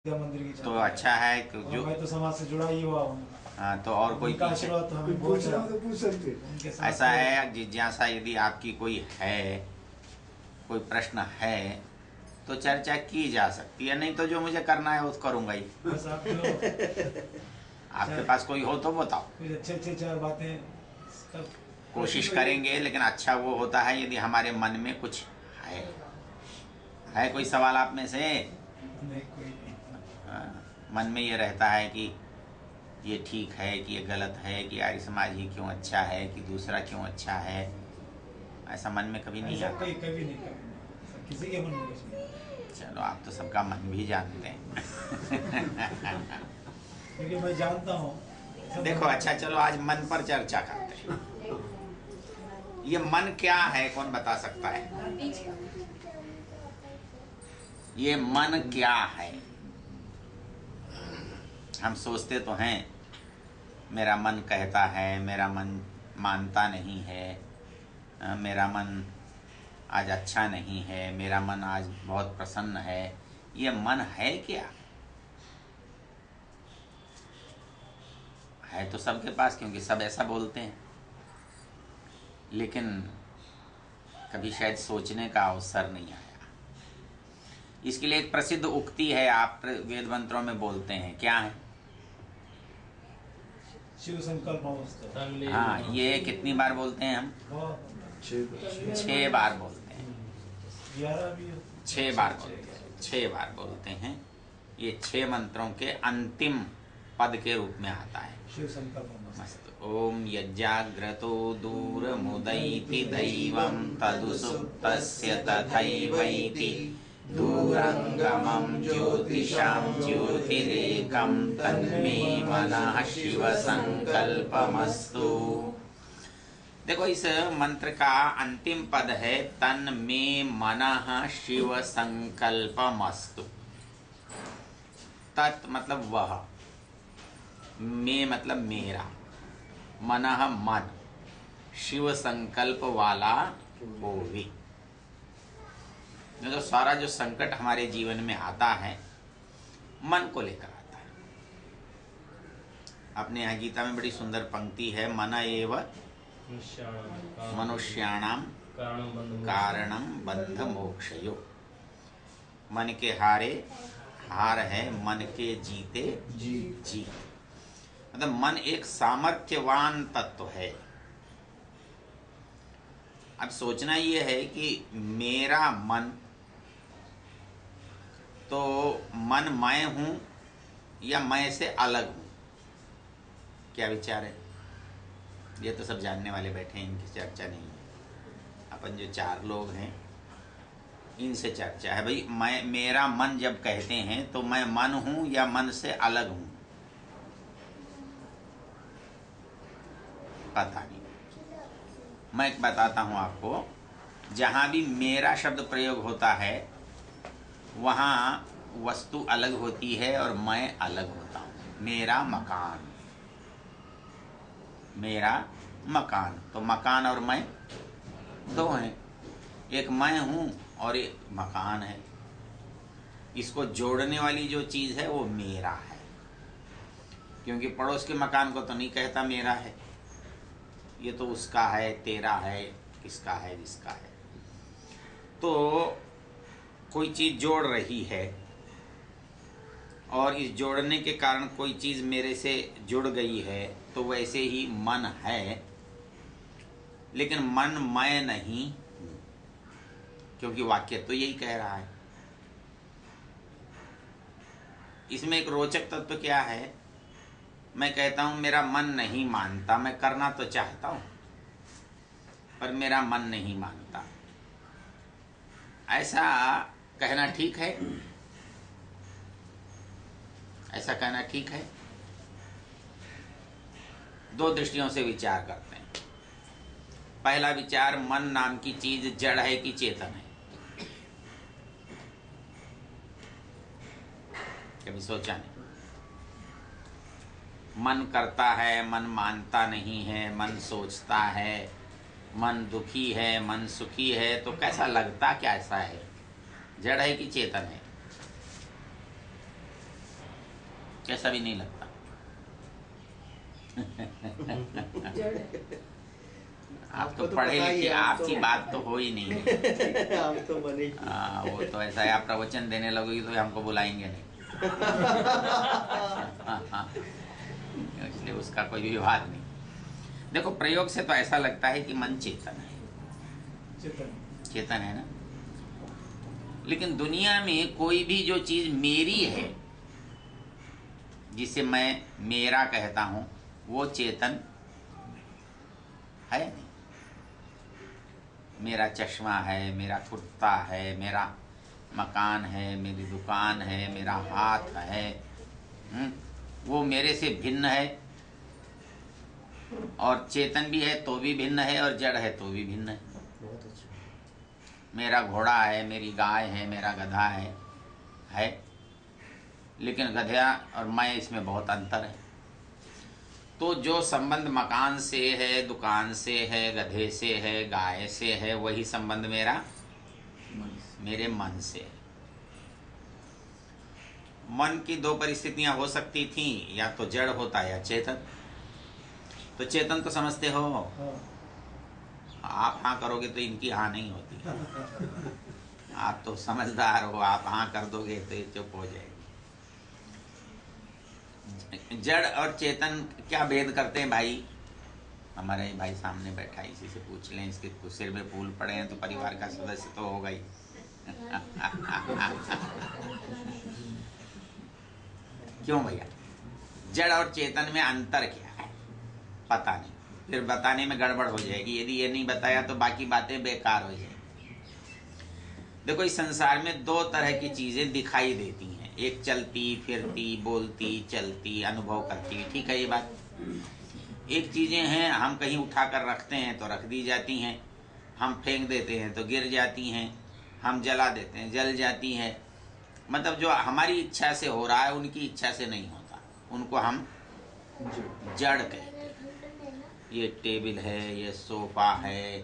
मंदिर की तो अच्छा है कि जो मैं तो समाज से जुड़ा ही हुआ हूँ। हाँ, तो और कोई उनका पीछे आशीर्वाद तो हमें बहुत है। उनके साथ ऐसा है जिज्ञासा यदि आपकी कोई है, कोई प्रश्न है तो चर्चा की जा सकती है, नहीं तो जो मुझे करना है वो करूंगा ही। बस आप जो आपके पास कोई हो तो बताओ, कुछ अच्छे चार बातें सब कोशिश करेंगे। लेकिन अच्छा वो होता है यदि हमारे मन में कुछ है कोई सवाल आप में से। नहीं, कोई नहीं। मन में ये रहता है कि ये ठीक है कि ये गलत है, कि आर्य समाज ही क्यों अच्छा है, कि दूसरा क्यों अच्छा है, ऐसा मन में कभी नहीं आता। कभी नहीं, किसी के मन में कुछ नहीं। चलो, आप तो सबका मन भी जानते हैं। क्योंकि मैं जानता हूँ। देखो, अच्छा चलो आज मन पर चर्चा करते हैं। ये मन क्या है, कौन बता सकता है? ये मन क्या है? हम सोचते तो हैं मेरा मन कहता है, मेरा मन मानता नहीं है, मेरा मन आज अच्छा नहीं है, मेरा मन आज बहुत प्रसन्न है। ये मन है क्या? है तो सबके पास, क्योंकि सब ऐसा बोलते हैं, लेकिन कभी शायद सोचने का अवसर नहीं आया। इसके लिए एक प्रसिद्ध उक्ति है, आप वेद मंत्रों में बोलते हैं, क्या है? शिव संकल्प। हाँ, ये कितनी बार बोलते हैं हम? 6 बार बोलते हैं। 6 बार बोलते हैं, 6 बार बोलते हैं। ये 6 मंत्रों के अंतिम पद के रूप में आता है। शिव संकल्प मस्त। ओम यज्जाग्रतो दूरमुदैति दैवं तदुसुप्तस्य तथैवैति दूरंगमं ज्योतिषां ज्योतिरेकं तन्मे मनः शिव संकल्पमस्तु। देखो, इस मंत्र का अंतिम पद है तन्मे मनः शिव संकल्पमस्तु। तत् मतलब वह, मे मतलब मेरा, मनः मन, शिव संकल्प वाला होवे। जो सारा जो संकट हमारे जीवन में आता है मन को लेकर आता है। अपने यहाँ गीता में बड़ी सुंदर पंक्ति है, मन एव मनुष्याणाम कारणम बंध मोक्षयो। मन के हार है, मन के जीते जी। मतलब मन एक सामर्थ्यवान तत्व है। अब सोचना यह है कि मेरा मन, तो मन मैं हूं या मैं से अलग हूं? क्या विचार है? ये तो सब जानने वाले बैठे हैं, इनकी चर्चा नहीं है। अपन जो 4 लोग हैं इनसे चर्चा है। भाई, मैं, मेरा मन जब कहते हैं तो मैं मन हूं या मन से अलग हूं? पता नहीं। मैं बताता हूं आपको, जहां भी मेरा शब्द प्रयोग होता है वहां वस्तु अलग होती है और मैं अलग होता हूं। मेरा मकान, तो मकान और मैं 2 हैं। एक मैं हूं और एक मकान है। इसको जोड़ने वाली जो चीज है वो मेरा है, क्योंकि पड़ोस के मकान को तो नहीं कहता मेरा है, ये तो उसका है, तेरा है, किसका है, जिसका है। तो कोई चीज जोड़ रही है और इस जोड़ने के कारण कोई चीज मेरे से जुड़ गई है, तो वैसे ही मन है, लेकिन मन मैं नहीं हूं, क्योंकि वाक्य तो यही कह रहा है। इसमें एक रोचक तत्व क्या है? मैं कहता हूं मेरा मन नहीं मानता, मैं करना तो चाहता हूं पर मेरा मन नहीं मानता। ऐसा कहना ठीक है? ऐसा कहना ठीक है? 2 दृष्टियों से विचार करते हैं। पहला विचार, मन नाम की चीज जड़ है कि चेतन है? कभी सोचा नहीं? मन करता है, मन मानता नहीं है, मन सोचता है, मन दुखी है, मन सुखी है, तो कैसा लगता कैसा है? जड़ है कि चेतन है? कैसा भी नहीं लगता। आप तो पढ़े लिखे, आपकी बात तो हो ही नहीं है। हम तो बनेगी। हाँ, वो तो ऐसा है, आप प्रवचन देने लगोगी तो हमको बुलाएंगे नहीं। इसलिए उसका कोई विवाद नहीं। देखो, प्रयोग से तो ऐसा लगता है कि मन चेतन है, चेतन है ना। लेकिन दुनिया में कोई भी जो चीज मेरी है, जिसे मैं मेरा कहता हूं, वो चेतन है नहीं। मेरा चश्मा है, मेरा कुर्ता है, मेरा मकान है, मेरी दुकान है, मेरा हाथ है, वो मेरे से भिन्न है। और चेतन भी है तो भी भिन्न है, और जड़ है तो भी भिन्न है। बहुत अच्छा। मेरा घोड़ा है, मेरी गाय है, मेरा गधा है। लेकिन गधा और मैं, इसमें बहुत अंतर है। तो जो संबंध मकान से है, दुकान से है, गधे से है, गाय से है, वही संबंध मेरा मेरे मन से है। मन की दो परिस्थितियां हो सकती थी, या तो जड़ होता या चेतन। तो चेतन तो समझते हो, आप हाँ करोगे तो इनकी हाँ नहीं होती। आप तो समझदार हो, आप हाँ कर दोगे तो ये चुप हो जाएगी। जड़ और चेतन क्या भेद करते हैं भाई? हमारे भाई सामने बैठा है, इसी से पूछ लें। इसके सिर में फूल पड़े हैं तो परिवार का सदस्य तो होगा ही। क्यों भैया? जड़ और चेतन में अंतर क्या है? पता नहीं, फिर बताने में गड़बड़ हो जाएगी। यदि ये नहीं बताया तो बाकी बातें बेकार हो जाएगी। देखो, इस संसार में दो तरह की चीजें दिखाई देती हैं। एक चलती फिरती, बोलती, चलती, अनुभव करती, ठीक है ये बात। एक चीजें हैं, हम कहीं उठाकर रखते हैं तो रख दी जाती हैं, हम फेंक देते हैं तो गिर जाती हैं, हम जला देते हैं जल जाती हैं। मतलब जो हमारी इच्छा से हो रहा है, उनकी इच्छा से नहीं होता, उनको हम जड़ कहते हैं। ये टेबल है, ये सोफा है,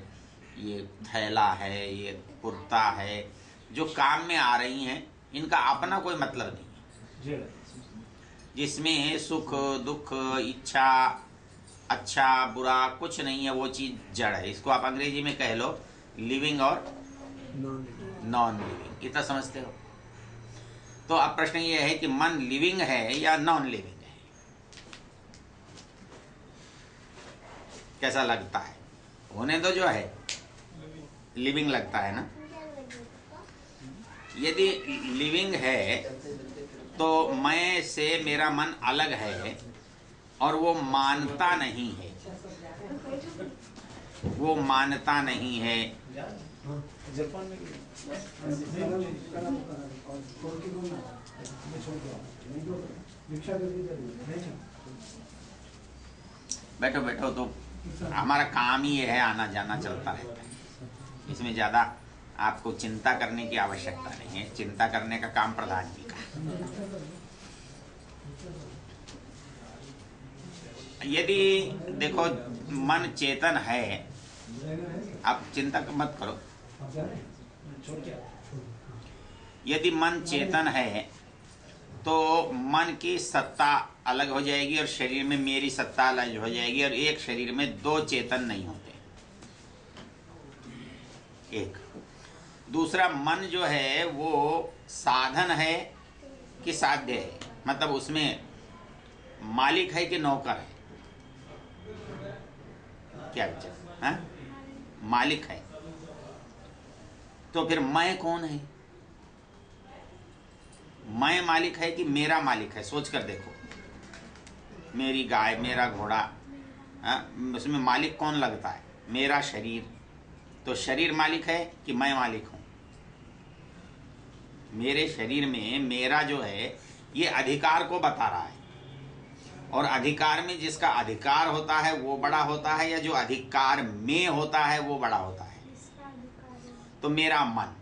ये थैला है, ये कुर्ता है, जो काम में आ रही हैं, इनका अपना कोई मतलब नहीं है। जिसमें सुख दुख, इच्छा, अच्छा बुरा कुछ नहीं है, वो चीज जड़ है। इसको आप अंग्रेजी में कह लो लिविंग और नॉन लिविंग। इतना समझते हो? तो अब प्रश्न ये है कि मन लिविंग है या नॉन लिविंग है? कैसा लगता है? होने तो जो है लिविंग लगता है ना। यदि लिविंग है तो मैं से मेरा मन अलग है, और वो मानता नहीं है, वो मानता नहीं है। बैठो बैठो, तो हमारा काम ही ये है, आना जाना चलता रहता है। इसमें ज्यादा आपको चिंता करने की आवश्यकता नहीं है। चिंता करने का काम प्रधान जी का है। यदि देखो मन चेतन है, आप चिंता मत करो। यदि मन चेतन है तो मन की सत्ता अलग हो जाएगी, और शरीर में मेरी सत्ता अलग हो जाएगी, और एक शरीर में दो चेतन नहीं होते। एक दूसरा, मन जो है वो साधन है कि साध्य है? मतलब उसमें मालिक है कि नौकर है? क्या विचार है? मालिक है। तो फिर मैं कौन है? मैं मालिक है कि मेरा मालिक है? सोच कर देखो। मेरी गाय, मेरा घोड़ा, उसमें मालिक कौन लगता है? मेरा शरीर। तो शरीर मालिक है कि मैं मालिक हूं? मेरे शरीर में मेरा जो है ये अधिकार को बता रहा है, और अधिकार में जिसका अधिकार होता है वो बड़ा होता है, या जो अधिकार में होता है वो बड़ा होता है? तो मेरा मन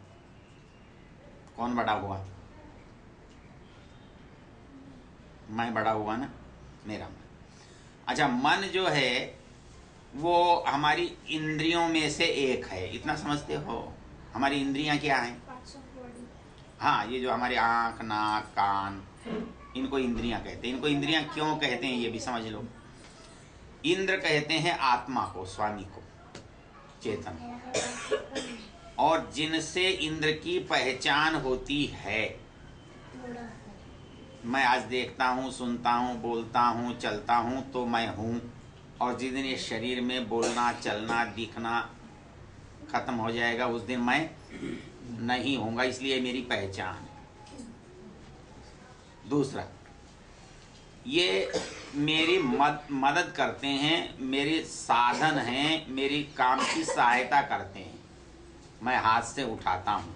कौन बड़ा हुआ? मैं बड़ा हुआ ना, मेरा मन। अच्छा, मन जो है वो हमारी इंद्रियों में से एक है, इतना समझते हो? हमारी इंद्रियां क्या हैं? हाँ, ये जो हमारी आंख, नाक, कान, इनको इंद्रियां कहते हैं। इनको इंद्रियां क्यों कहते हैं ये भी समझ लो। इंद्र कहते हैं आत्मा को, स्वामी को, चेतन, और जिनसे इंद्र की पहचान होती है। मैं आज देखता हूँ, सुनता हूँ, बोलता हूँ, चलता हूँ तो मैं हूँ, और जिस दिन ये शरीर में बोलना, चलना, दिखना खत्म हो जाएगा उस दिन मैं नहीं होऊंगा, इसलिए मेरी पहचान है। दूसरा, ये मेरी मदद करते हैं, मेरे साधन हैं, मेरी काम की सहायता करते हैं। मैं हाथ से उठाता हूँ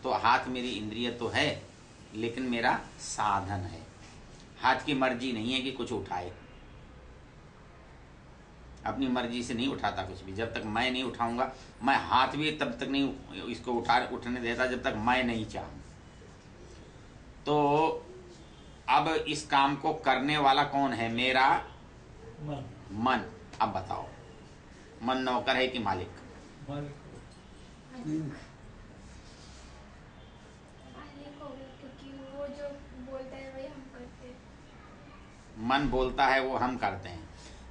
तो हाथ मेरी इंद्रिय तो है, लेकिन मेरा साधन है। हाथ की मर्जी नहीं है कि कुछ उठाए, अपनी मर्जी से नहीं उठाता कुछ भी। जब तक मैं नहीं उठाऊंगा, मैं हाथ भी तब तक नहीं इसको उठने देता जब तक मैं नहीं चाहूँ। तो अब इस काम को करने वाला कौन है? मेरा मन। अब बताओ, मन नौकर है कि मालिक? मालिक क्योंकि वो जो बोलता है वही हम करते हैं। मन बोलता है वो हम करते हैं।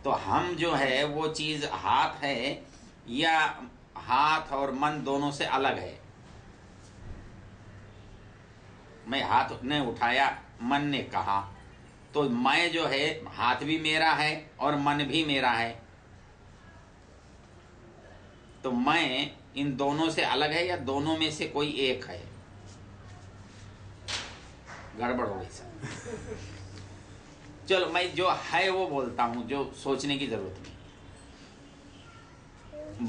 तो हम जो है वो चीज हाथ है, या हाथ और मन दोनों से अलग है? मैं हाथ ने उठाया, मन ने कहा, तो मैं जो है, हाथ भी मेरा है और मन भी मेरा है। तो मैं इन दोनों से अलग है या दोनों में से कोई एक है? गड़बड़ हो गई सर। चलो, मैं जो है वो बोलता हूं, जो सोचने की जरूरत नहीं।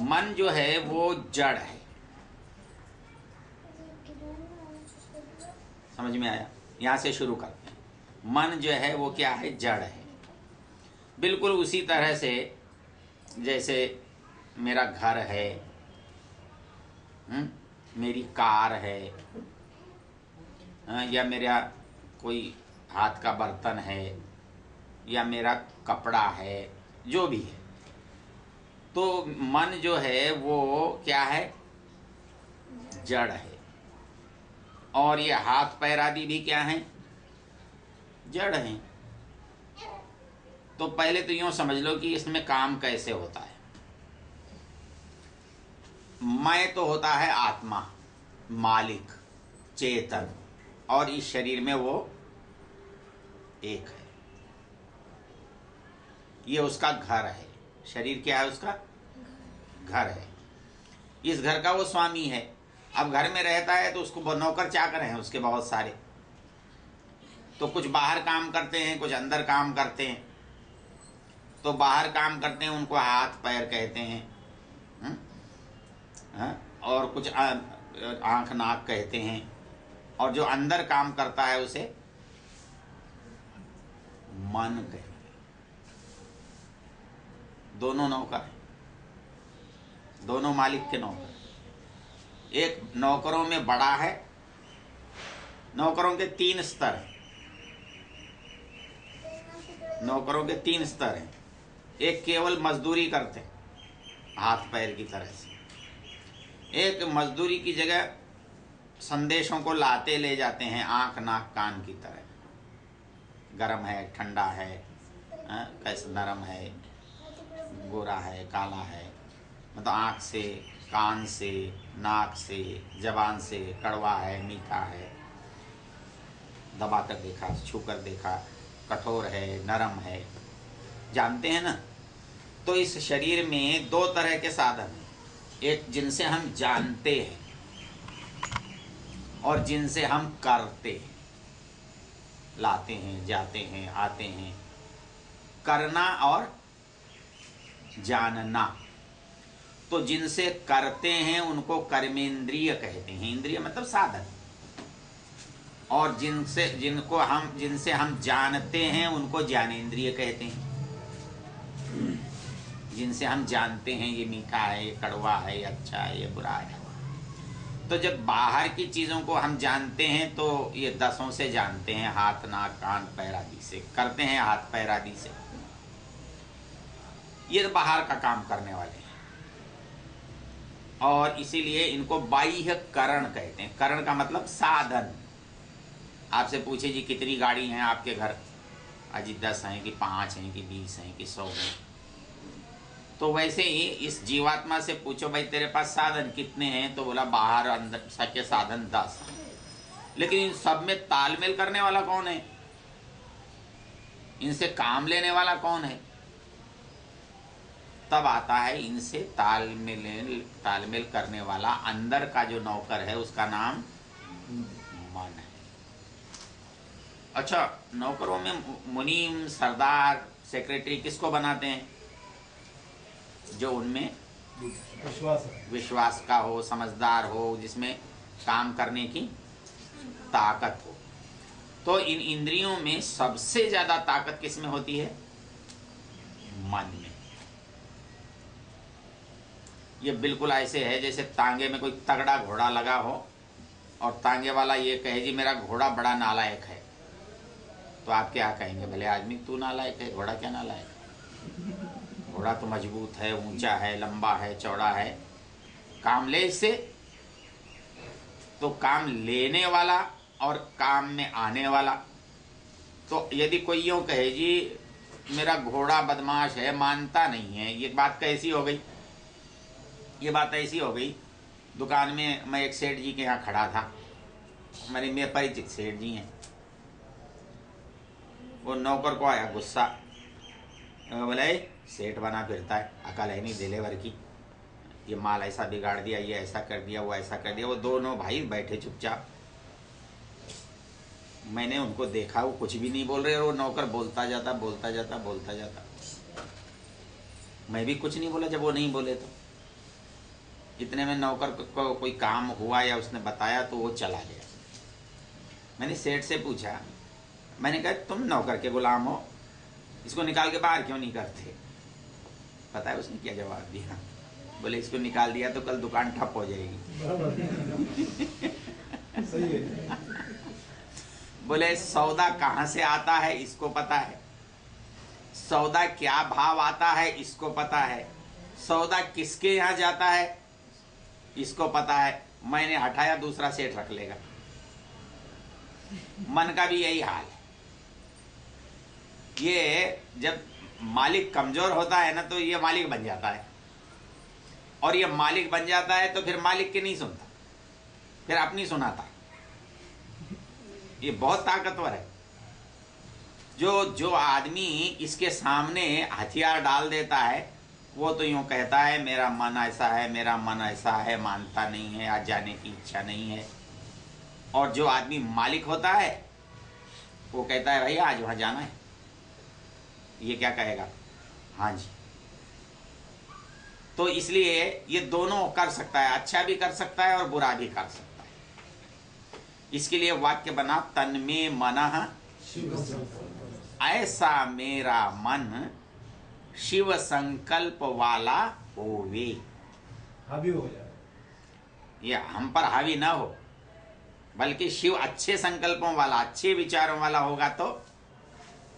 मन जो है वो जड़ है। समझ में आया? यहां से शुरू करते हैं। मन जो है वो क्या है? जड़ है। बिल्कुल उसी तरह से जैसे मेरा घर है, मेरी कार है, या मेरा कोई हाथ का बर्तन है, या मेरा कपड़ा है, जो भी है। तो मन जो है वो क्या है? जड़ है। और ये हाथ पैर आदि भी क्या है? जड़ हैं। तो पहले तो यूं समझ लो कि इसमें काम कैसे होता है। मैं तो होता है आत्मा, मालिक, चेतन, और इस शरीर में वो एक है। ये उसका घर है। शरीर क्या है? उसका घर है। इस घर का वो स्वामी है। अब घर में रहता है तो उसको नौकर चाकर हैं उसके बहुत सारे। तो कुछ बाहर काम करते हैं, कुछ अंदर काम करते हैं। तो बाहर काम करते हैं उनको हाथ पैर कहते हैं, और कुछ आंख नाक कहते हैं। और जो अंदर काम करता है उसे मन कहते हैं। दोनों नौकर हैं, दोनों मालिक के नौकर। एक नौकरों में बड़ा है। नौकरों के 3 स्तर हैं। नौकरों के 3 स्तर हैं। एक केवल मजदूरी करते हैं हाथ पैर की तरह से। एक मजदूरी की जगह संदेशों को लाते ले जाते हैं, आंख नाक कान की तरह। गरम है, ठंडा है, कैसे नरम है, गोरा है, काला है, मतलब आंख से, कान से, नाक से, जबान से, कड़वा है, मीठा है, दबा कर देखा, छू कर देखा, कठोर है, नरम है, जानते हैं ना। तो इस शरीर में 2 तरह के साधन हैं। एक जिनसे हम जानते हैं और जिनसे हम करते हैं, लाते हैं, जाते हैं, आते हैं। करना और जानना। तो जिनसे करते हैं उनको कर्मेंद्रिय कहते हैं। इंद्रिय मतलब साधन। और जिनसे हम जानते हैं उनको ज्ञानेंद्रिय कहते हैं। जिनसे हम जानते हैं ये मीठा है, ये कड़वा है, ये अच्छा है, ये बुरा है। तो जब बाहर की चीजों को हम जानते हैं तो ये 10 से जानते हैं, हाथ नाक कान पैर आदि से करते हैं, हाथ पैर आदि से। ये तो बाहर का काम करने वाले हैं। और इसीलिए इनको बाह्य करण कहते हैं। करण का मतलब साधन। आपसे पूछे जी कितनी गाड़ी हैं आपके घर, अजी 10 हैं कि 5 हैं कि 20 हैं कि 100 हैं, तो वैसे ही इस जीवात्मा से पूछो भाई तेरे पास साधन कितने हैं, तो बोला बाहर अंदर सके साधन 10। लेकिन इन सब में तालमेल करने वाला कौन है, इनसे काम लेने वाला कौन है? तब आता है इनसे तालमेल करने वाला अंदर का जो नौकर है उसका नाम मन है। अच्छा, नौकरों में मुनीम, सरदार, सेक्रेटरी किसको बनाते हैं? जो उनमें विश्वास का हो, समझदार हो, जिसमें काम करने की ताकत हो। तो इन इंद्रियों में सबसे ज्यादा ताकत किसमें होती है? मन में। ये बिल्कुल ऐसे है जैसे तांगे में कोई तगड़ा घोड़ा लगा हो और तांगे वाला ये कहे जी मेरा घोड़ा बड़ा नालायक है, तो आप क्या कहेंगे? भले आदमी तू नालायक है, घोड़ा क्या नालायक है? घोड़ा तो मजबूत है, ऊंचा है, लंबा है, चौड़ा है, काम ले इससे। तो काम लेने वाला और काम में आने वाला। तो यदि कोई यूं कहे जी मेरा घोड़ा बदमाश है, मानता नहीं है, ये बात कैसी हो गई? ये बात ऐसी हो गई, दुकान में मैं एक सेठ जी के यहाँ खड़ा था, मेरे परिचित सेठ जी हैं। वो नौकर को आया गुस्सा, बोले सेठ बना फिरता है, अकल है नहीं दिलेवर की, ये माल ऐसा बिगाड़ दिया, ये ऐसा कर दिया, वो ऐसा कर दिया। वो दोनों भाई बैठे चुपचाप, मैंने उनको देखा, वो कुछ भी नहीं बोल रहे और वो नौकर बोलता जाता बोलता जाता बोलता जाता। मैं भी कुछ नहीं बोला जब वो नहीं बोले तो। इतने में नौकर को कोई काम हुआ या उसने बताया तो वो चला गया। मैंने सेठ से पूछा, मैंने कहा तुम नौकर के गुलाम हो, इसको निकाल के बाहर क्यों नहीं करते? पता है उसने क्या जवाब दिया? बोले इसको निकाल दिया तो कल दुकान ठप हो जाएगी। सही है। बोले सौदा कहाँ से आता है इसको पता है, सौदा क्या भाव आता है इसको पता है, सौदा किसके यहाँ जाता है इसको पता है। मैंने हटाया, दूसरा सेठ रख लेगा। मन का भी यही हाल है। ये जब मालिक कमजोर होता है ना तो ये मालिक बन जाता है, और ये मालिक बन जाता है तो फिर मालिक की नहीं सुनता, फिर अपनी सुनाता। ये बहुत ताकतवर है। जो आदमी इसके सामने हथियार डाल देता है वो तो यूं कहता है मेरा मन ऐसा है, मेरा मन ऐसा है, मानता नहीं है, आज जाने की इच्छा नहीं है। और जो आदमी मालिक होता है वो कहता है भाई आज वहां जाना है, ये क्या कहेगा? हाँ जी। तो इसलिए ये दोनों कर सकता है, अच्छा भी कर सकता है और बुरा भी कर सकता है। इसके लिए वाक्य बना तन्मे मनः, ऐसा मेरा मन शिव संकल्प वाला होवे। हावी हो जाए, ये हम पर हावी ना हो, बल्कि शिव अच्छे संकल्पों वाला, अच्छे विचारों वाला होगा तो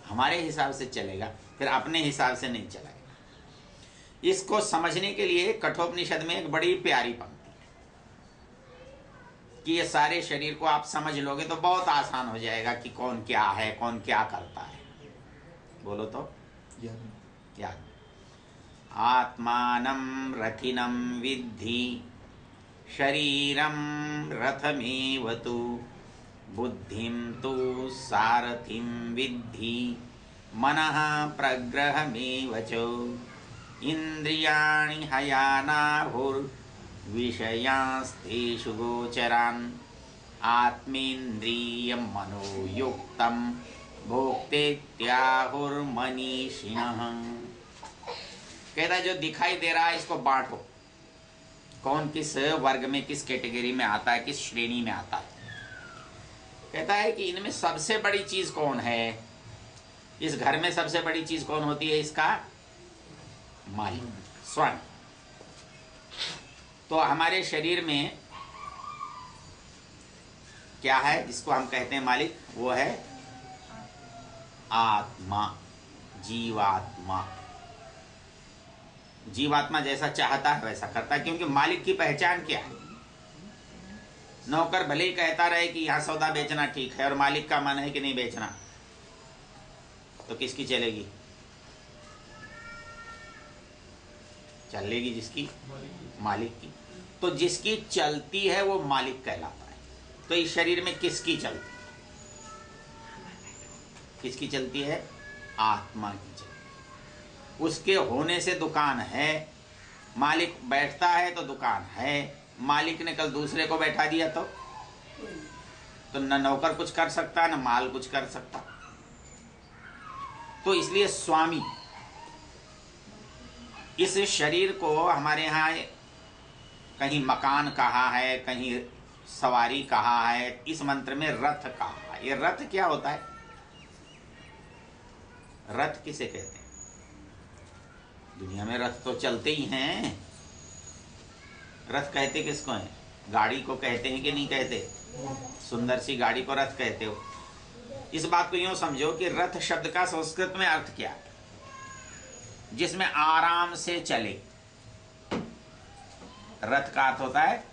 हमारे हिसाब से चलेगा, फिर अपने हिसाब से नहीं चलेगा। इसको समझने के लिए कठोपनिषद में एक बड़ी प्यारी पंक्ति है कि ये सारे शरीर को आप समझ लोगे तो बहुत आसान हो जाएगा कि कौन क्या है, कौन क्या करता है। बोलो तो याद। आत्मानं रथिनं विद्धि शरीरं रथमेव तु बुद्धिं तु सारथिं विद्धि मनः प्रग्रहमेव च इंद्रियाणि हयानाहुर्विषयांस्तेषु गोचरान् आत्मेन्द्रियं मनोयुक्तं भोक्तेत्याहुर्मनीषिणः। कहता जो दिखाई दे रहा है इसको बांटो, कौन किस वर्ग में, किस कैटेगरी में आता है, किस श्रेणी में आता है। कहता है कि इनमें सबसे बड़ी चीज कौन है, इस घर में सबसे बड़ी चीज कौन होती है? इसका मालिक, स्वयं। तो हमारे शरीर में क्या है जिसको हम कहते हैं मालिक? वो है आत्मा, जीवात्मा। जीवात्मा जैसा चाहता है वैसा करता है, क्योंकि मालिक की पहचान क्या है? नौकर भले ही कहता रहे कि यहाँ सौदा बेचना ठीक है और मालिक का मन है कि नहीं बेचना, तो किसकी चलेगी? चलेगी जिसकी, मालिक की। तो जिसकी चलती है वो मालिक कहलाता है। तो इस शरीर में किसकी चलती है? किसकी चलती है? आत्मा की चलती है। उसके होने से दुकान है, मालिक बैठता है तो दुकान है। मालिक ने कल दूसरे को बैठा दिया तो न नौकर कुछ कर सकता न माल कुछ कर सकता। तो इसलिए स्वामी, इस शरीर को हमारे यहाँ कहीं मकान कहा है, कहीं सवारी कहा है, इस मंत्र में रथ कहा है। ये रथ क्या होता है? रथ किसे कहते हैं? दुनिया में रथ तो चलते ही हैं। रथ कहते किसको हैं? गाड़ी को कहते हैं कि नहीं कहते? सुंदर सी गाड़ी को रथ कहते हो। इस बात को यूं समझो कि रथ शब्द का संस्कृत में अर्थ क्या है? जिसमें आराम से चले। रथ का अर्थ होता है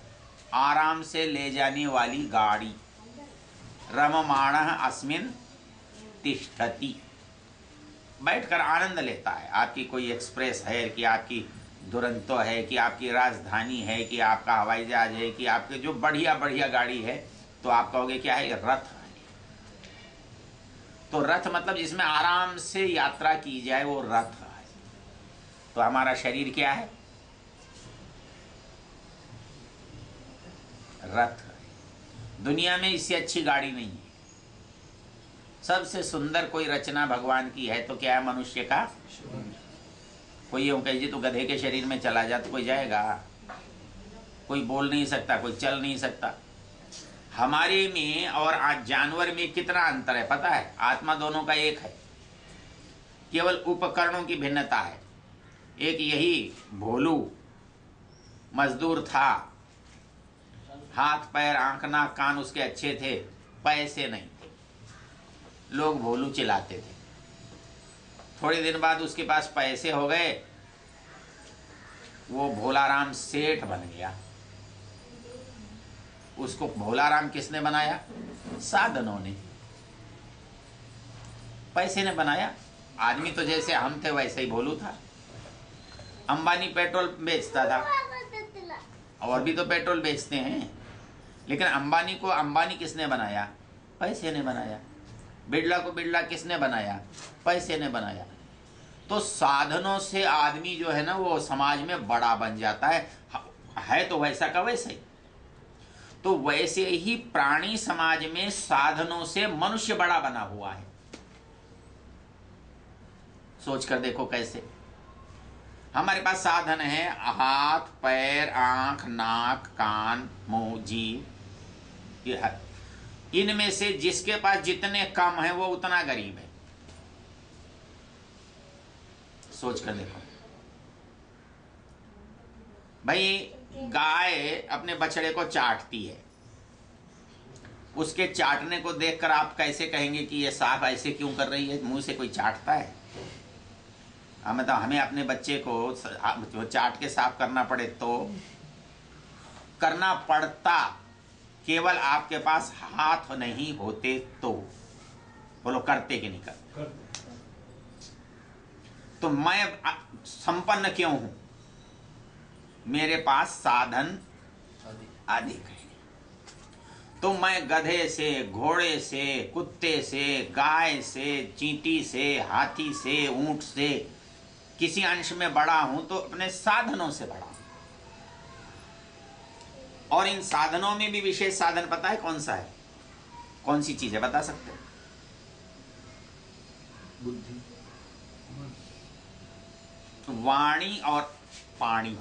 आराम से ले जाने वाली गाड़ी। रममाणः अस्मिन् तिष्ठति, बैठकर आनंद लेता है। आपकी कोई एक्सप्रेस है कि आपकी दुरंतो है कि आपकी राजधानी है कि आपका हवाई जहाज है कि आपके जो बढ़िया बढ़िया गाड़ी है, तो आप कहोगे क्या है? रथ है। तो रथ मतलब जिसमें आराम से यात्रा की जाए वो रथ है। तो हमारा शरीर क्या है? रथ है। दुनिया में इससे अच्छी गाड़ी नहीं है। सबसे सुंदर कोई रचना भगवान की है तो क्या है? मनुष्य का। कोई यूं कहे जी तो गधे के शरीर में चला जा तो कोई जाएगा? कोई बोल नहीं सकता, कोई चल नहीं सकता। हमारे में और आज जानवर में कितना अंतर है पता है? आत्मा दोनों का एक है, केवल उपकरणों की भिन्नता है। एक यही भोलू मजदूर था, हाथ पैर आंख नाक कान उसके अच्छे थे, पैसे नहीं थे, लोग भोलू चिल्लाते थे। थोड़े दिन बाद उसके पास पैसे हो गए, वो भोलाराम सेठ बन गया। उसको भोलाराम किसने बनाया? साधनों ने, पैसे ने बनाया। आदमी तो जैसे हम थे वैसे ही भोलू था। अंबानी पेट्रोल बेचता था, और भी तो पेट्रोल बेचते हैं, लेकिन अंबानी को अंबानी किसने बनाया? पैसे ने बनाया। बिड़ला को बिड़ला किसने बनाया? पैसे ने बनाया। तो साधनों से आदमी जो है ना वो समाज में बड़ा बन जाता है तो वैसा का वैसे ही। तो वैसे ही प्राणी समाज में साधनों से मनुष्य बड़ा बना हुआ है। सोच कर देखो कैसे। हमारे पास साधन है, हाथ पैर आंख नाक कान मुंह जीभ, ये है। इनमें से जिसके पास जितने कम है वो उतना गरीब है। सोच कर देखो भाई, गाय अपने बछड़े को चाटती है, उसके चाटने को देखकर आप कैसे कहेंगे कि ये साफ ऐसे क्यों कर रही है? मुंह से कोई चाटता है? मतलब हमें अपने बच्चे को चाट के साफ करना पड़े तो करना पड़ता, केवल आपके पास हाथ नहीं होते तो। बोलो करते कि नहीं करते? तो मैं संपन्न क्यों हूं? मेरे पास साधन अधिक है। तो मैं गधे से, घोड़े से, कुत्ते से, गाय से, चींटी से, हाथी से, ऊंट से किसी अंश में बड़ा हूं तो अपने साधनों से बड़ा हूं। और इन साधनों में भी विशेष साधन पता है कौन सा है? कौन सी चीज है बता सकते हो? बुद्धि, वाणी और पाणी।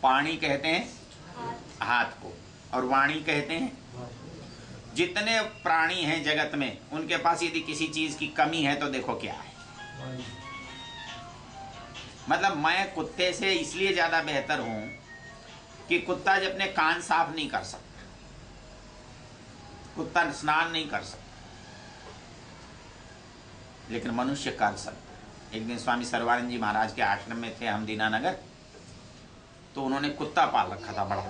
पाणी कहते हैं हाथ को और वाणी कहते हैं। जितने प्राणी हैं जगत में उनके पास यदि किसी चीज की कमी है तो देखो क्या है। मतलब मैं कुत्ते से इसलिए ज्यादा बेहतर हूं कि कुत्ता जब अपने कान साफ नहीं कर सकता, कुत्ता स्नान नहीं कर सकता, लेकिन मनुष्य कर सकता। एक दिन स्वामी सर्वानंद जी महाराज के आश्रम में थे हम दीनानगर, तो उन्होंने कुत्ता पाल रखा था बड़ा।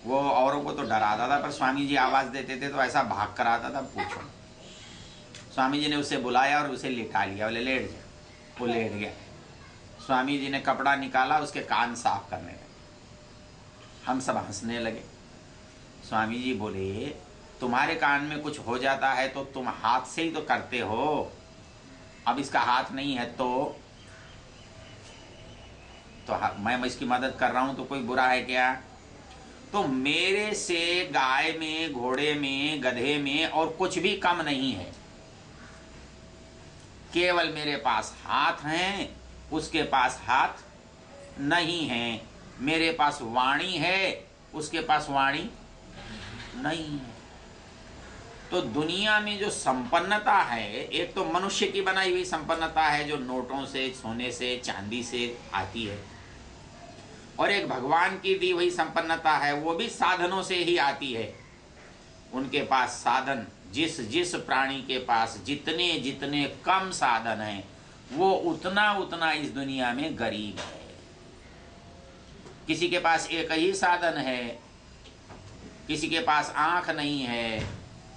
वो औरों को तो डराता था, पर स्वामी जी आवाज देते थे तो ऐसा भाग कर आता था, पूछो। स्वामी जी ने उसे बुलाया और उसे लिटा लिया, बोले लेट जा। वो लेट गया। स्वामी जी ने कपड़ा निकाला, उसके कान साफ करने लगे। हम सब हंसने लगे। स्वामी जी बोले, तुम्हारे कान में कुछ हो जाता है तो तुम हाथ से ही तो करते हो, अब इसका हाथ नहीं है तो मैं इसकी मदद कर रहा हूं तो कोई बुरा है क्या? तो मेरे से गाय में, घोड़े में, गधे में और कुछ भी कम नहीं है। केवल मेरे पास हाथ हैं, उसके पास हाथ नहीं है। मेरे पास वाणी है, उसके पास वाणी नहीं है। तो दुनिया में जो संपन्नता है, एक तो मनुष्य की बनाई हुई संपन्नता है जो नोटों से, सोने से, चांदी से आती है, और एक भगवान की दी हुई संपन्नता है, वो भी साधनों से ही आती है। उनके पास साधन, जिस जिस प्राणी के पास जितने जितने कम साधन हैं, वो उतना उतना इस दुनिया में गरीब है। किसी के पास एक ही साधन है, किसी के पास आंख नहीं है,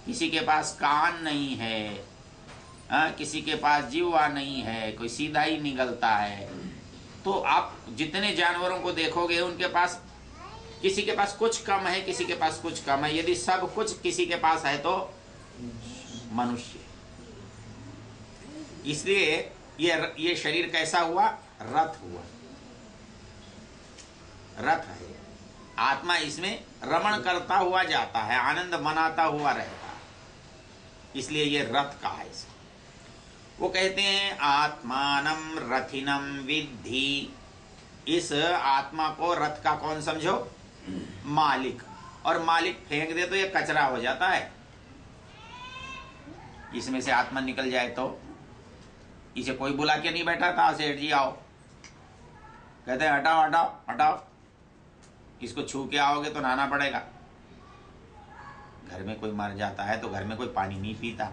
किसी के पास कान नहीं है, किसी के पास जीवा नहीं है, कोई सीधा ही निकलता है। तो आप जितने जानवरों को देखोगे, उनके पास, किसी के पास कुछ कम है, किसी के पास कुछ कम है। यदि सब कुछ किसी के पास है तो मनुष्य। इसलिए ये शरीर कैसा हुआ? रथ हुआ, रथ है। आत्मा इसमें रमण करता हुआ जाता है, आनंद मनाता हुआ रहता है, इसलिए ये रथ का है। वो कहते हैं आत्मानम रथिनम विद्धि। इस आत्मा को रथ का कौन समझो? मालिक। और मालिक फेंक दे तो ये कचरा हो जाता है। इसमें से आत्मा निकल जाए तो, इसे कोई बुला के नहीं बैठा था, सेठ जी आओ, कहते हैं हटाओ हटाओ हटाओ, इसको छू के आओगे तो नहाना पड़ेगा। घर में कोई मर जाता है तो घर में कोई पानी नहीं पीता,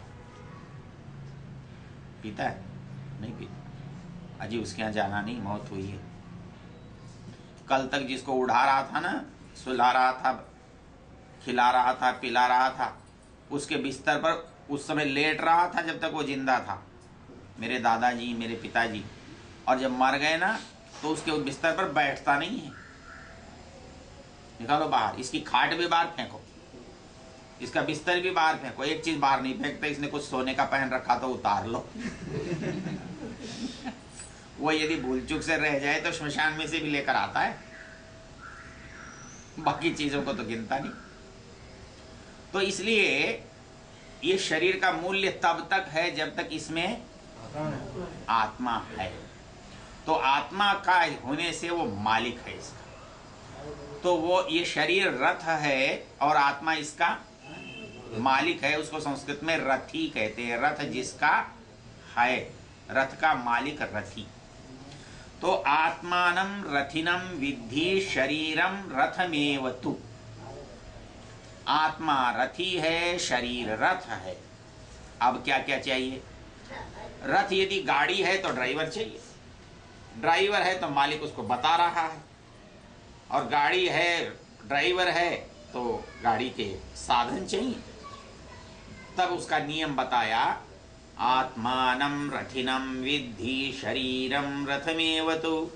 पीता है? नहीं पीता। अजी उसके यहाँ जाना नहीं, मौत हुई है। कल तक जिसको उड़ा रहा था ना, सुला रहा था, खिला रहा था, पिला रहा था, उसके बिस्तर पर उस समय लेट रहा था जब तक वो जिंदा था, मेरे दादाजी, मेरे पिताजी। और जब मर गए ना तो उसके बिस्तर पर बैठता नहीं है। निकालो बाहर, इसकी खाट भी बाहर फेंको, इसका बिस्तर भी बाहर फेंको, एक चीज बाहर नहीं फेंकता। इसने कुछ सोने का पहन रखा तो उतार लो। वो यदि भूल चूक से रह जाए तो श्मशान में से भी लेकर आता है, बाकी चीजों को तो गिनता नहीं। तो इसलिए ये शरीर का मूल्य तब तक है जब तक इसमें आत्मा है। तो आत्मा का होने से वो मालिक है इसका। तो वो ये शरीर रथ है और आत्मा इसका मालिक है। उसको संस्कृत में रथी कहते हैं। रथ जिसका है, रथ का मालिक रथी। तो आत्मानं रथिनं विद्धि शरीरम रथमेव तु। आत्मा रथी है, शरीर रथ है। अब क्या क्या चाहिए? रथ यदि गाड़ी है तो ड्राइवर चाहिए, ड्राइवर है तो मालिक उसको बता रहा है, और गाड़ी है, ड्राइवर है तो गाड़ी के साधन चाहिए। तब उसका नियम बताया, आत्मानं रथिनं विद्धि शरीरम रथमेव तु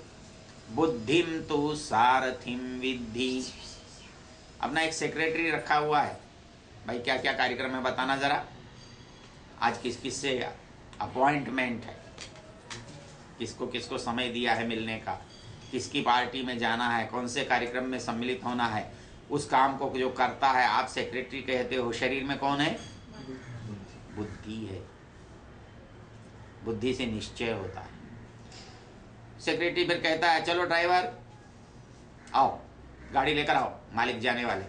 बुद्धिम तु सारथिम विद्धि। अपना एक सेक्रेटरी रखा हुआ है, भाई क्या क्या कार्यक्रम है बताना जरा, आज किस किस से अपॉइंटमेंट है, किसको किसको समय दिया है मिलने का, किसकी पार्टी में जाना है, कौन से कार्यक्रम में सम्मिलित होना है। उस काम को जो करता है आप सेक्रेटरी कहते हो। शरीर में कौन है? बुद्धि है। बुद्धि से निश्चय होता है। सेक्रेटरी फिर कहता है चलो ड्राइवर आओ, गाड़ी लेकर आओ, मालिक जाने वाले।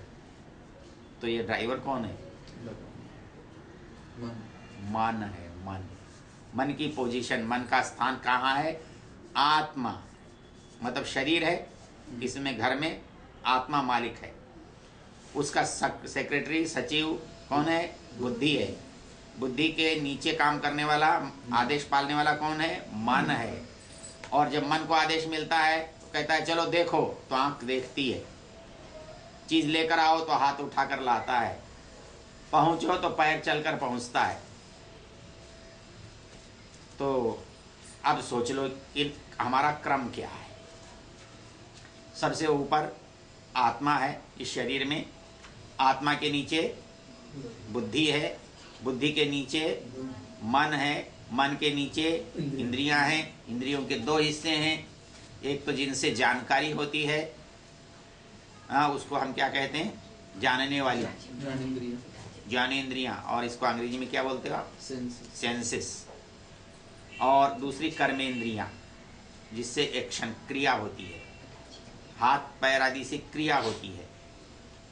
तो ये ड्राइवर कौन है? मन है। मन, मन की पोजीशन, मन का स्थान कहाँ है? आत्मा मतलब शरीर है, इसमें घर में आत्मा मालिक है। उसका सेक्रेटरी, सचिव कौन है? बुद्धि है। बुद्धि के नीचे काम करने वाला, आदेश पालने वाला कौन है? मन है। और जब मन को आदेश मिलता है तो कहता है चलो देखो, तो आंख देखती है, चीज लेकर आओ तो हाथ उठाकर लाता है, पहुंचो तो पैर चलकर पहुंचता है। तो अब सोच लो कि हमारा क्रम क्या है। सबसे ऊपर आत्मा है इस शरीर में, आत्मा के नीचे बुद्धि है, बुद्धि के नीचे मन है, मन के नीचे इंद्रियां हैं, इंद्रियों के दो हिस्से हैं, एक तो जिनसे जानकारी होती है, हाँ उसको हम क्या कहते हैं, जानने वाली, ज्ञानेंद्रियां, और इसको अंग्रेजी में क्या बोलते हो आप, सेंसेस। और दूसरी कर्मेंद्रियां, जिससे एक्शन क्रिया होती है, हाथ पैर आदि से क्रिया होती है,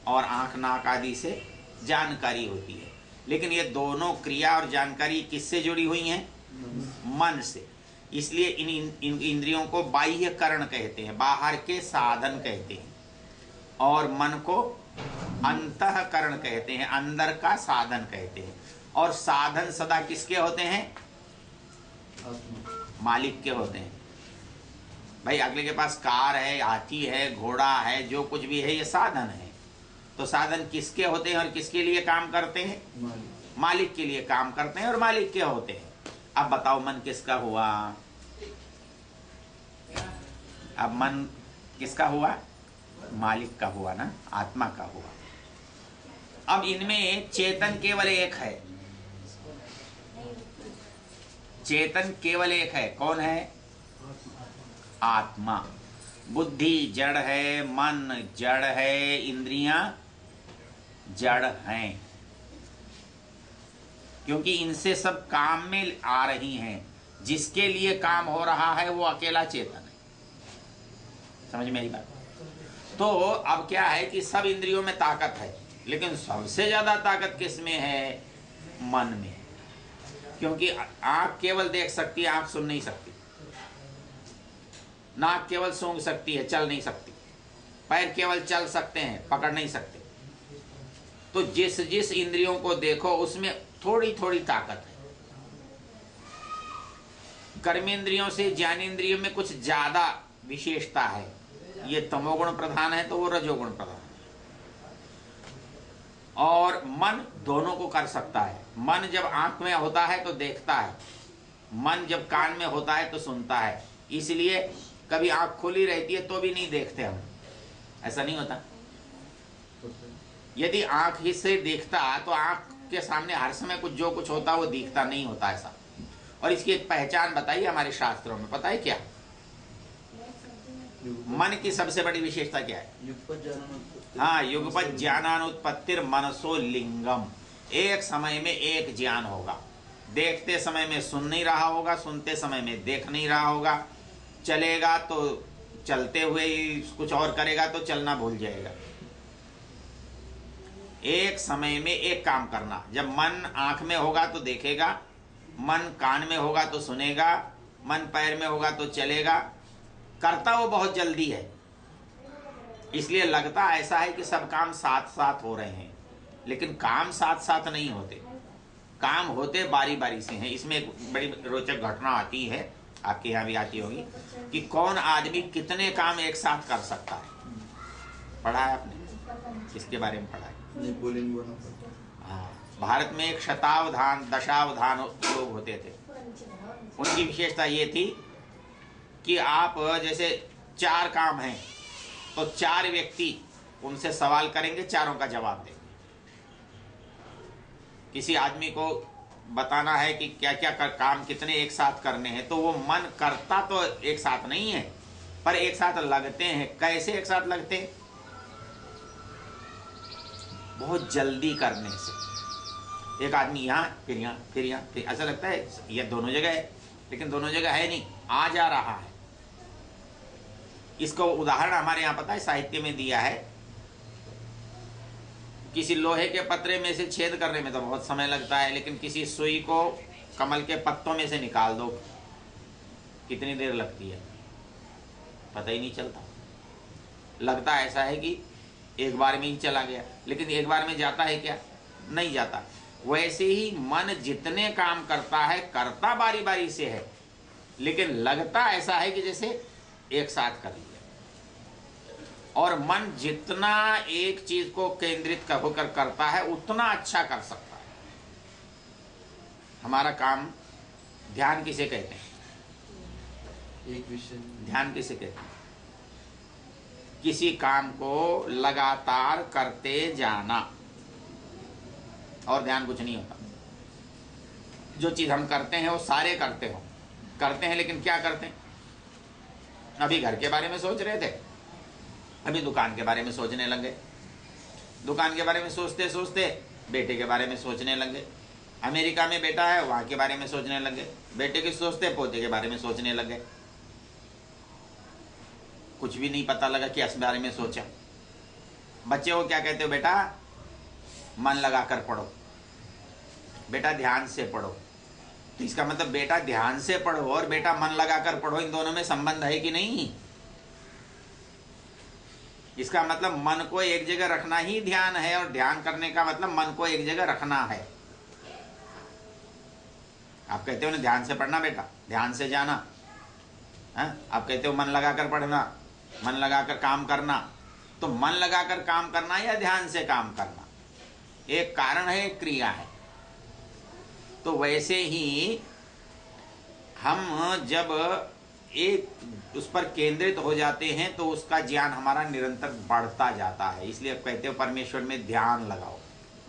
और आंख नाक आदि से जानकारी होती है। लेकिन ये दोनों क्रिया और जानकारी किससे जुड़ी हुई हैं, मन से। इसलिए इन इंद्रियों को बाह्य करण कहते हैं, बाहर के साधन कहते हैं, और मन को अंतःकरण कहते हैं, अंदर का साधन कहते हैं। और साधन सदा किसके होते हैं, मालिक के होते हैं। भाई अगले के पास कार है, हाथी है, घोड़ा है, जो कुछ भी है ये साधन है। तो साधन किसके होते हैं और किसके लिए काम करते हैं, मालिक के लिए काम करते हैं और मालिक के होते हैं। अब बताओ मन किसका हुआ, अब मन किसका हुआ, मालिक का हुआ ना, आत्मा का हुआ। अब इनमें चेतन केवल एक है, चेतन केवल एक है, कौन है, आत्मा। बुद्धि जड़ है, मन जड़ है, इंद्रियां जड़ हैं, क्योंकि इनसे सब काम में आ रही हैं। जिसके लिए काम हो रहा है वो अकेला चेतन है। समझ मेरी बात। तो अब क्या है कि सब इंद्रियों में ताकत है, लेकिन सबसे ज्यादा ताकत किसमें है, मन में। क्योंकि आंख केवल देख सकती है, आंख सुन नहीं सकती, नाक केवल सूंघ सकती है, चल नहीं सकती, पैर केवल चल सकते हैं, पकड़ नहीं सकते। तो जिस जिस इंद्रियों को देखो उसमें थोड़ी थोड़ी ताकत है। कर्मेंद्रियों से ज्ञानेंद्रियों में कुछ ज्यादा विशेषता है, ये तमोगुण प्रधान है तो वो रजोगुण प्रधान है। और मन दोनों को कर सकता है। मन जब आंख में होता है तो देखता है, मन जब कान में होता है तो सुनता है। इसलिए कभी आंख खुली रहती है तो भी नहीं देखते हम, ऐसा नहीं होता। यदि आंख ही से देखता तो आंख के सामने हर समय कुछ जो कुछ होता वो दिखता नहीं होता ऐसा। और इसकी एक पहचान बताइए हमारे शास्त्रों में, पता है क्या, मन की सबसे बड़ी विशेषता क्या है, हाँ, युगपत ज्ञानानुत्पत्तिर मनसो लिंगम। एक समय में एक ज्ञान होगा, देखते समय में सुन नहीं रहा होगा, सुनते समय में देख नहीं रहा होगा, चलेगा तो चलते हुए ही कुछ और करेगा तो चलना भूल जाएगा। एक समय में एक काम करना। जब मन आंख में होगा तो देखेगा, मन कान में होगा तो सुनेगा, मन पैर में होगा तो चलेगा। करता वो बहुत जल्दी है, इसलिए लगता ऐसा है कि सब काम साथ साथ हो रहे हैं, लेकिन काम साथ साथ नहीं होते, काम होते बारी बारी से हैं। इसमें एक बड़ी रोचक घटना आती है, आपके यहाँ भी आती होगी, कि कौन आदमी कितने काम एक साथ कर सकता है। पढ़ा है आपने, इसके बारे में पढ़ा है? हाँ, भारत में एक शतावधान दशावधान लोग होते थे। उनकी विशेषता ये थी कि आप जैसे 4 काम हैं तो 4 व्यक्ति उनसे सवाल करेंगे, चारों का जवाब देंगे। किसी आदमी को बताना है कि क्या क्या काम कितने एक साथ करने हैं, तो वो मन करता तो एक साथ नहीं है, पर एक साथ लगते हैं। कैसे एक साथ लगते हैं? बहुत जल्दी करने से। एक आदमी यहाँ फिर यहाँ फिर यहाँ फिर, ऐसा लगता है ये दोनों जगह है, लेकिन दोनों जगह है नहीं, आ जा रहा है। इसको उदाहरण हमारे यहाँ पता है साहित्य में दिया है। किसी लोहे के पतरे में से छेद करने में तो बहुत समय लगता है, लेकिन किसी सुई को कमल के पत्तों में से निकाल दो, कितनी देर लगती है पता ही नहीं चलता। लगता ऐसा है कि एक बार में ही चला गया, लेकिन एक बार में जाता है क्या? नहीं जाता। वैसे ही मन जितने काम करता है, करता बारी बारी से है, लेकिन लगता ऐसा है कि जैसे एक साथ कर लिया। और मन जितना एक चीज को केंद्रित होकर करता है उतना अच्छा कर सकता है। हमारा काम ध्यान किसे कहते हैं? एक विषय ध्यान किसे कहते हैं? किसी काम को लगातार करते जाना, और ध्यान कुछ नहीं होता। जो चीज हम करते हैं वो सारे करते हैं, लेकिन क्या करते हैं? अभी घर के बारे में सोच रहे थे, अभी दुकान के बारे में सोचने लगे, दुकान के बारे में सोचते सोचते बेटे के बारे में सोचने लगे। अमेरिका में बेटा है, वहां के बारे में सोचने लगे, बेटे के सोचते पोते के बारे में सोचने लगे। कुछ भी नहीं पता लगा कि इस बारे में सोचा। बच्चे को क्या कहते हो? बेटा मन लगा कर पढ़ो, बेटा ध्यान से पढ़ो। तो इसका मतलब बेटा ध्यान से पढ़ो और बेटा मन लगा कर पढ़ो, इन दोनों में संबंध है कि नहीं? इसका मतलब मन को एक जगह रखना ही ध्यान है, और ध्यान करने का मतलब मन को एक जगह रखना है। आप कहते हो ना ध्यान से पढ़ना बेटा, ध्यान से जाना है? आप कहते हो मन लगाकर पढ़ना, मन लगाकर काम करना। तो मन लगाकर काम करना या ध्यान से काम करना, एक कारण है, एक क्रिया है। तो वैसे ही हम जब एक उस पर केंद्रित हो जाते हैं तो उसका ज्ञान हमारा निरंतर बढ़ता जाता है। इसलिए कहते हो परमेश्वर में ध्यान लगाओ।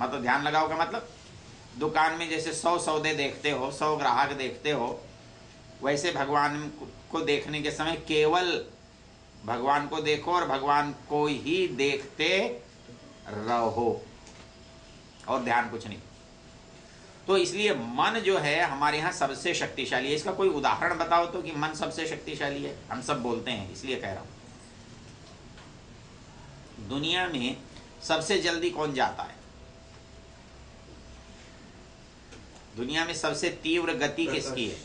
मतलब ध्यान लगाओ का मतलब दुकान में जैसे 100 सौदे देखते हो, 100 ग्राहक देखते हो, वैसे भगवान को देखने के समय केवल भगवान को देखो और भगवान को ही देखते रहो, और ध्यान कुछ नहीं। तो इसलिए मन जो है हमारे यहाँ सबसे शक्तिशाली है। इसका कोई उदाहरण बताओ तो कि मन सबसे शक्तिशाली है। हम सब बोलते हैं, इसलिए कह रहा हूं। दुनिया में सबसे जल्दी कौन जाता है? दुनिया में सबसे तीव्र गति किसकी है?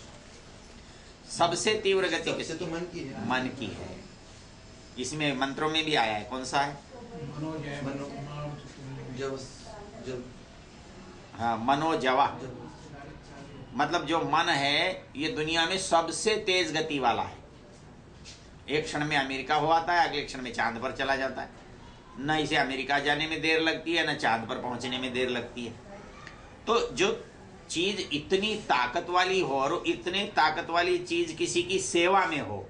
सबसे तीव्र गति किसकी? तो मन की है। मन की है। इसमें मंत्रों में भी आया है, कौन सा है? हाँ, मनोजवा। मतलब जो मन है ये दुनिया में सबसे तेज गति वाला है। एक क्षण में अमेरिका हो आता है, अगले क्षण में चांद पर चला जाता है। न इसे अमेरिका जाने में देर लगती है, न चांद पर पहुंचने में देर लगती है। तो जो चीज इतनी ताकत वाली हो और इतने ताकत वाली चीज किसी की सेवा में हो,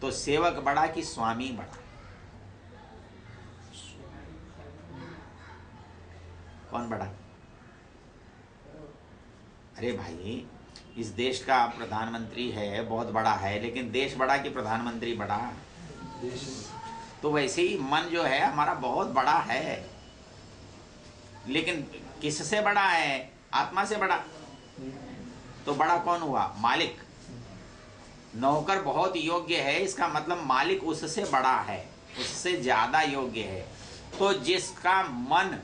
तो सेवक बड़ा कि स्वामी बड़ा? कौन बड़ा? अरे भाई, इस देश का प्रधानमंत्री है, बहुत बड़ा है, लेकिन देश बड़ा कि प्रधानमंत्री बड़ा? देश। तो वैसे ही मन जो है हमारा बहुत बड़ा है, लेकिन किससे बड़ा है? आत्मा से बड़ा। तो बड़ा कौन हुआ? मालिक। नौकर बहुत योग्य है, इसका मतलब मालिक उससे बड़ा है, उससे ज्यादा योग्य है। तो जिसका मन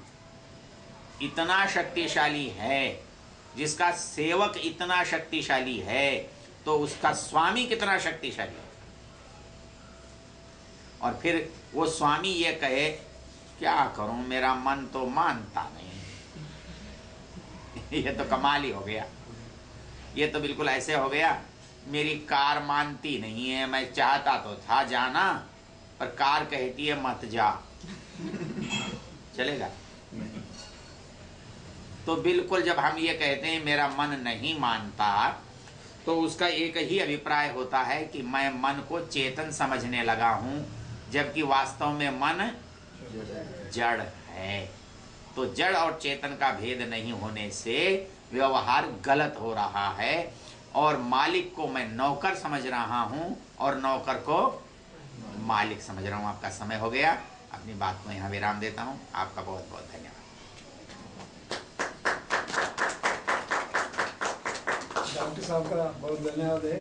इतना शक्तिशाली है, जिसका सेवक इतना शक्तिशाली है, तो उसका स्वामी कितना शक्तिशाली है? और फिर वो स्वामी ये कहे क्या करूं, मेरा मन तो मानता नहीं। ये तो कमाल ही हो गया। ये तो बिल्कुल ऐसे हो गया, मेरी कार मानती नहीं है, मैं चाहता तो था जाना, पर कार कहती है मत जा। चलेगा? तो बिल्कुल जब हम ये कहते हैं मेरा मन नहीं मानता, तो उसका एक ही अभिप्राय होता है कि मैं मन को चेतन समझने लगा हूं, जबकि वास्तव में मन जड़ है। तो जड़ और चेतन का भेद नहीं होने से व्यवहार गलत हो रहा है, और मालिक को मैं नौकर समझ रहा हूं और नौकर को मालिक समझ रहा हूं। आपका समय हो गया, अपनी बात को यहां विराम देता हूं। आपका बहुत बहुत धन्यवाद। डॉक्टर साहब का बहुत धन्यवाद है।